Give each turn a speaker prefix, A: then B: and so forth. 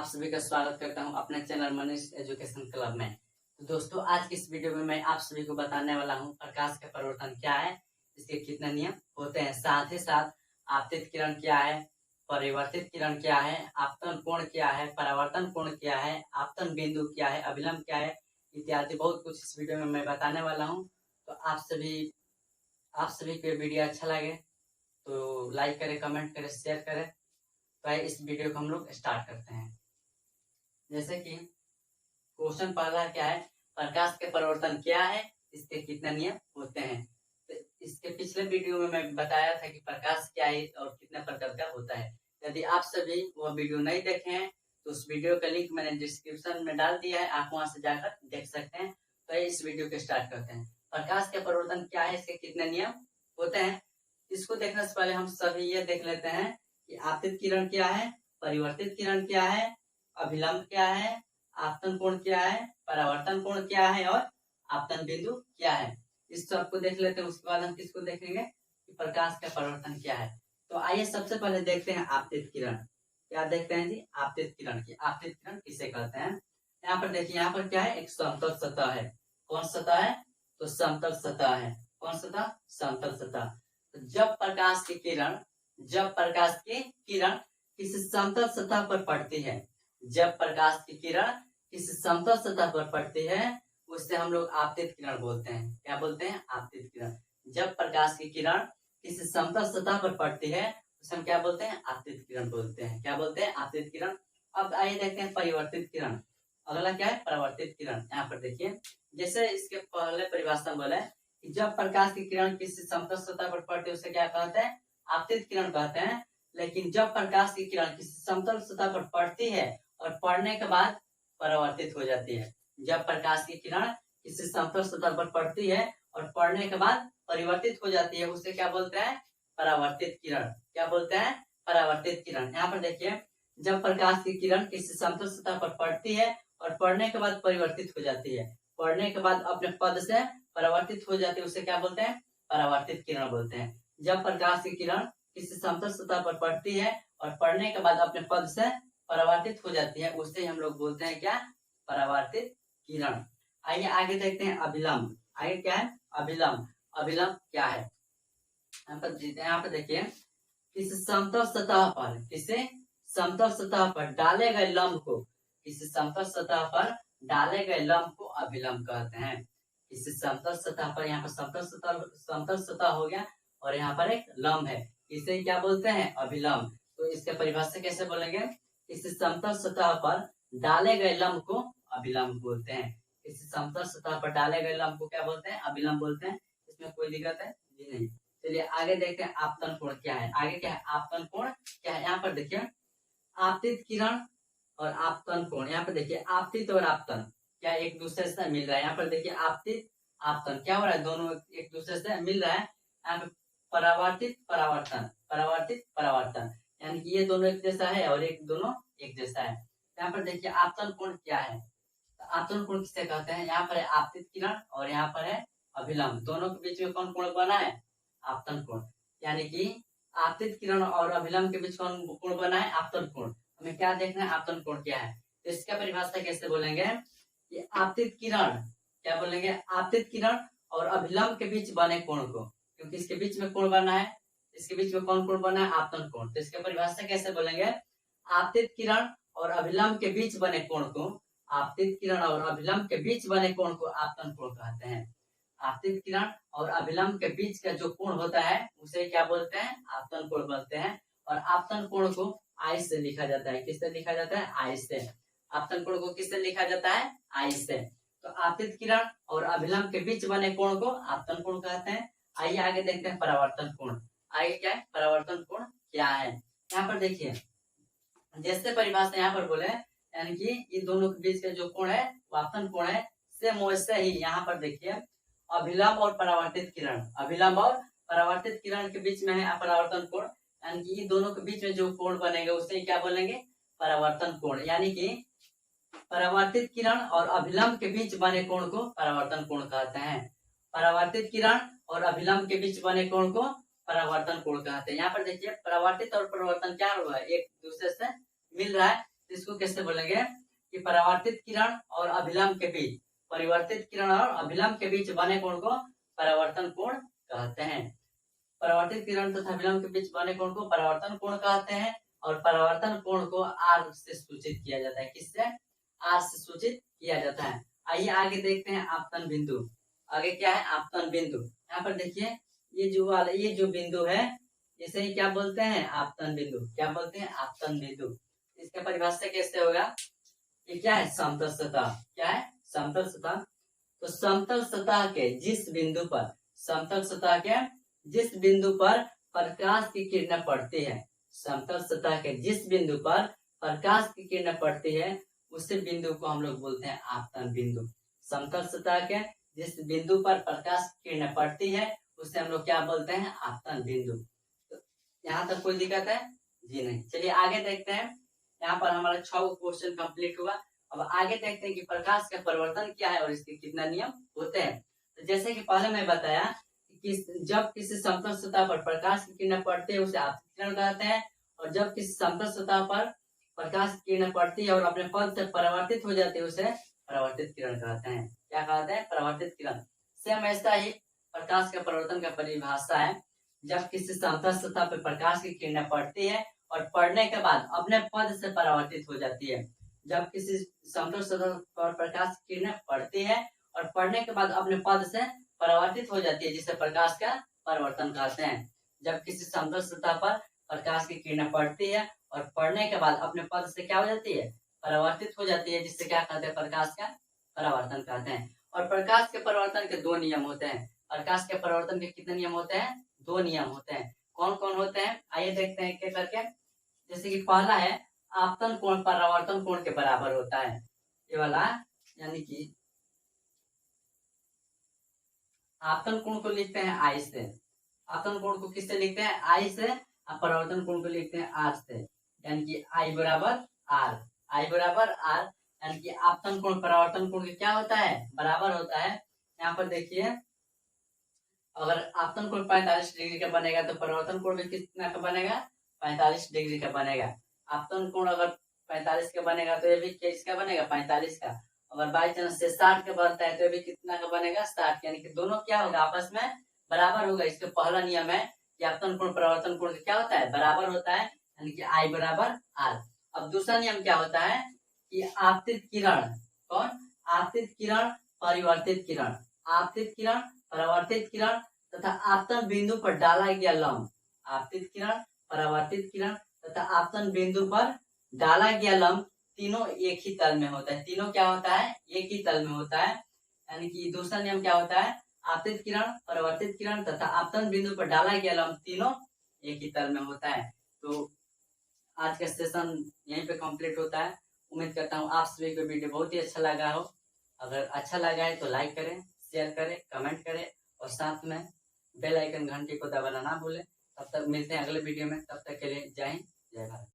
A: आप सभी का स्वागत करता हूं अपने चैनल मनीष एजुकेशन क्लब में। तो दोस्तों, आज की इस वीडियो में मैं आप सभी को बताने वाला हूं प्रकाश का परिवर्तन क्या है, इसके कितने नियम होते हैं, साथ ही साथ आपतित किरण क्या है, परिवर्तित किरण क्या है, आपतन कोण क्या है, परावर्तन कोण क्या है, आपतन बिंदु क्या है, अभिलंब क्या है, इत्यादि बहुत कुछ इस वीडियो में मैं बताने वाला हूँ। तो आप सभी को वीडियो अच्छा लगे तो लाइक करें, कमेंट करें, शेयर करें। तो इस वीडियो को हम लोग स्टार्ट करते हैं। जैसे कि क्वेश्चन पहला क्या है, प्रकाश के परिवर्तन क्या है, इसके कितने नियम होते हैं। तो इसके पिछले वीडियो में मैं बताया था कि प्रकाश क्या है और कितने प्रकार का होता है। यदि आप सभी वह वीडियो नहीं देखे हैं तो उस वीडियो का लिंक मैंने डिस्क्रिप्शन में डाल दिया है, आप वहां से जाकर देख सकते हैं। तो इस वीडियो को स्टार्ट करते हैं। प्रकाश के परिवर्तन क्या है, इसके कितने नियम होते हैं, इसको देखने से पहले हम सभी ये देख लेते हैं कि आपतित किरण क्या है, परिवर्तित किरण क्या है, अभिलंब क्या है, आपतन कोण क्या है, परावर्तन कोण क्या है और आपतन बिंदु क्या है। इस सबको देख लेते हैं। उसके बाद हम किसको देखेंगे कि प्रकाश का परिवर्तन क्या है। तो आइए सबसे पहले देखते हैं आपतित किरण। क्या देखते हैं जी, आपतित किरण की। आपतित किरण किसे कहते हैं, यहाँ पर देखिए, यहाँ पर क्या है, एक समतल सतह है। कौन सतह है, तो समतल सतह है। कौन सतह, समतल सतह। तो जब प्रकाश की किरण किसी समतल सतह पर पड़ती है, जब प्रकाश की किरण किसी समतल सतह पर पड़ती है, उससे हम लोग आपतित किरण बोलते हैं। क्या बोलते हैं, आपतित किरण। जब प्रकाश की किरण किसी समतल सतह पर पड़ती है उसे हम क्या बोलते हैं, आपतित किरण बोलते हैं। क्या बोलते हैं, आपतित किरण। अब आइए देखते हैं परिवर्तित किरण। अगला क्या है, परावर्तित किरण। यहाँ पर देखिए, जैसे इसके पहले परिभाषा में बोला है कि जब प्रकाश की किरण किसी समतल सतह पर पड़ती है उसे क्या कहते हैं, आपतित किरण कहते हैं। लेकिन जब प्रकाश की किरण किसी समतल सतह पर पड़ती है और पड़ने के बाद परावर्तित हो जाती है, जब प्रकाश की किरण किसी समतल सतह पर पड़ती है और पड़ने के बाद परिवर्तित हो जाती है, उसे क्या बोलते हैं, परावर्तित किरण। क्या बोलते हैं, परावर्तित किरण। यहाँ पर देखिए, जब प्रकाश की किरण किसी समतल सतह पर पड़ती है और पड़ने के बाद परिवर्तित हो जाती है, पड़ने के बाद अपने पद से परावर्तित हो जाती है, उसे क्या बोलते हैं, परावर्तित किरण बोलते हैं। जब प्रकाश की किरण किसी समतल सतह पर पड़ती है और पड़ने के बाद अपने पद से परावर्तित हो जाती है, उससे हम लोग बोलते हैं क्या, परावर्तित किरण। आइए आगे देखते हैं अभिलंब। आगे क्या है, अभिलंब। अभिलंब क्या है, यहाँ पर देखिए, किसी समतल सतह पर, किसी समतल सतह पर डाले गए लंब को, किसी समतल सतह पर डाले गए लंब को अभिलंब कहते हैं। किसी समतल सतह पर, यहाँ पर समतल सतह हो गया और यहाँ पर एक लंब है, इसे क्या बोलते हैं, अभिलंब। तो इसके परिभाषा कैसे बोलेंगे, किसी समतल सतह पर डाले गए लंब को अभिलंब बोलते हैं। किसी समतल सतह पर डाले गए लंब को क्या बोलते हैं, अभिलंब बोलते हैं। इसमें कोई दिक्कत है जी नहीं। चलिए आगे देखते हैं आपतन कोण क्या है। आगे क्या है, आपतन कोण क्या है। यहाँ पर देखिए, आपतित किरण और आपतन कोण। यहाँ पर देखिए, आपतित और आपतन क्या एक दूसरे से मिल रहा है। यहाँ पर देखिए, आपतित आपतन क्या हो रहा है, दोनों एक दूसरे से मिल रहा है। यहाँ पे परावर्तित परावर्तन, परावर्तित परावर्तन, यानी कि ये दोनों एक जैसा है और एक दोनों एक जैसा है। यहाँ पर देखिए, आपतन कोण क्या है, तो आपतन कोण किसे कहते हैं। यहाँ पर है आपतित किरण और यहाँ पर है अभिलंब, दोनों के बीच में कौन कोण बना है, आपतन कोण। यानी कि आपतित किरण और अभिलंब के बीच कौन कोण बना है, आपतन कोण। हमें क्या देखना है, आपतन कोण क्या है। तो इसका परिभाषा कैसे बोलेंगे कि आपतित किरण, क्या बोलेंगे, आपतित किरण और अभिलंब के बीच बने कोण को, क्योंकि इसके बीच में कोण बना है, इसके बीच में कौन कोण बना है, आपतन कोण। तो इसका परिभाषा कैसे बोलेंगे, आपतित किरण और अभिलंब के बीच बने कोण को, आपतित किरण और अभिलंब के बीच बने कोण को आपतन कोण कहते हैं। आपतित किरण और अभिलंब के बीच का जो कोण होता है उसे क्या बोलते हैं, आपतन कोण बोलते हैं। और आपतन कोण को आई से लिखा जाता है। किससे लिखा जाता है, आई से। आपतन कोण को किससे लिखा जाता है, आई से। तो आपतित किरण और अभिलंब के बीच बने कोण को आपतन कोण कहते हैं। आइए आगे देखते हैं परावर्तन कोण। आगे क्या है, परावर्तन कोण क्या है। यहाँ पर देखिए, जैसे परिभाषा यहाँ पर बोले, यानी कि इन दोनों के बीच का जो कोण है वो आपतन कोण है। सेम वैसे ही यहाँ पर देखिए, अभिलंब और परावर्तित किरण, अभिलंब और परावर्तित किरण के बीच में है परावर्तन कोण, यानी कि इन दोनों के बीच में जो कोण बनेगा उसे क्या बोलेंगे, परावर्तन कोण। यानी कि परावर्तित किरण और अभिलंब के बीच बने कोण को परावर्तन कोण कहते हैं। परावर्तित किरण और अभिलंब के बीच बने कोण को परावर्तन कोण कहते हैं। यहाँ पर देखिए, परावर्तित और परिवर्तन क्या हुआ है, एक दूसरे से मिल रहा है, इसको कैसे बोलेंगे कि परावर्तित किरण और अभिलंब के बीच, परिवर्तित किरण और अभिलंब के बीच बने कोण को परावर्तन कोण कहते हैं। परावर्तित किरण तथा अभिलंब के बीच बने कोण को परावर्तन कोण कहते हैं और परावर्तन कोण को आर से सूचित किया जाता है। किससे? आर से सूचित किया जाता है। आइए आगे देखते हैं आपतन बिंदु। आगे क्या है? आपतन बिंदु। यहाँ पर देखिए ये जो बिंदु है इसे ही क्या बोलते हैं? आपतन बिंदु। क्या बोलते हैं? आपतन बिंदु। इसका परिभाषा कैसे होगा? ये क्या है? समतल सतह। क्या है? समतल सतह। तो समतल सतह के जिस बिंदु पर, समतल सतह के जिस बिंदु पर प्रकाश की किरणें पड़ती है, समतल सतह के जिस बिंदु पर प्रकाश की किरणें पड़ती है उसी बिंदु को हम लोग बोलते हैं आपतन बिंदु। समतल सतह के जिस बिंदु पर प्रकाश की किरणें पड़ती है उसे हम लोग क्या बोलते हैं? आपतन बिंदु। तो यहाँ तक कोई दिक्कत है? जी नहीं। चलिए आगे देखते हैं। यहाँ पर हमारा 6 क्वेश्चन कंप्लीट हुआ। अब आगे देखते हैं कि प्रकाश का परिवर्तन क्या है और इसके कितना नियम होते हैं। तो जैसे कि पहले मैं बताया कि जब किसी समतल सतह पर प्रकाश की किरणें पड़ती है उसे आपतित किरण कहते हैं, और जब किसी समतल सतह पर प्रकाश की किरणें पड़ती है और अपने पद से परावर्तित हो जाती है उसे परावर्तित किरण कहते हैं। क्या कहते हैं? परावर्तित किरण। सेम ऐसा ही प्रकाश का परिवर्तन का परिभाषा है। जब किसी समतल सतह पर प्रकाश की किरणें पड़ती है और पढ़ने के बाद अपने पद से परावर्तित हो जाती है। जब किसी समतल सतह पर प्रकाश की किरणें पड़ती है और पढ़ने के बाद अपने पद से परावर्तित हो जाती है जिसे प्रकाश का परिवर्तन कहते हैं। जब किसी समतल सतह पर प्रकाश की किरणें पड़ती है और पढ़ने के बाद अपने पद से क्या हो जाती है? परावर्तित हो जाती है, जिससे क्या कहते हैं? प्रकाश का परावर्तन कहते हैं। और प्रकाश के परिवर्तन के 2 नियम होते हैं। प्रकाश के परिवर्तन के कितने नियम होते हैं? 2 नियम होते हैं। कौन कौन होते हैं? आइए देखते हैं क्या करके। जैसे कि पहला है आपतन कोण परावर्तन कोण के बराबर होता है। ये वाला यानी कि आपतन कोण को लिखते हैं आई से। आपतन कोण को किससे लिखते हैं? आई से। और परावर्तन कोण को लिखते हैं आर से, यानी कि आई बराबर आर। आई बराबर आर यानी कि आपतन कोण परावर्तन कोण क्या होता है? बराबर होता है। यहाँ पर देखिए अगर आपतन कोण 45 डिग्री का बनेगा तो परावर्तन कोण भी कितना का बनेगा? 45 डिग्री का बनेगा। आपतन कोण अगर 45 का बनेगा तो ये भी किसका बनेगा? 45 का। अगर बाई चांस से 60 का बनता है तो ये भी कितना का बनेगा? 60। यानी कि दोनों क्या होगा? आपस में बराबर होगा। इसका पहला नियम है कि आपतन कोण परावर्तन कोण क्या होता है? बराबर होता है, यानी कि आई बराबर आर। अब दूसरा नियम क्या होता है कि आपतित किरण, कौन? आपतित किरण, परिवर्तित किरण। आपतित किरण, परावर्तित किरण तथा आपतन बिंदु पर डाला गया लंब। आपतित किरण, परावर्तित किरण तथा आपतन बिंदु पर डाला गया लंब तीनों एक ही तल में होता है। तीनों क्या होता है? एक ही तल में होता है। यानी कि दूसरा नियम क्या होता है? आपतित किरण, परावर्तित किरण तथा आपतन बिंदु पर डाला गया लंब तीनों एक ही तल में होता है। तो आज का सेशन यहीं पे कंप्लीट होता है। उम्मीद करता हूँ आप सभी को वीडियो बहुत ही अच्छा लगा हो। अगर अच्छा लगा है तो लाइक करें, शेयर करें, कमेंट करें और साथ में बेल आइकन घंटी को दबाना ना भूलें। तब तक मिलते हैं अगले वीडियो में। तब तक के लिए जय हिंद, जय भारत।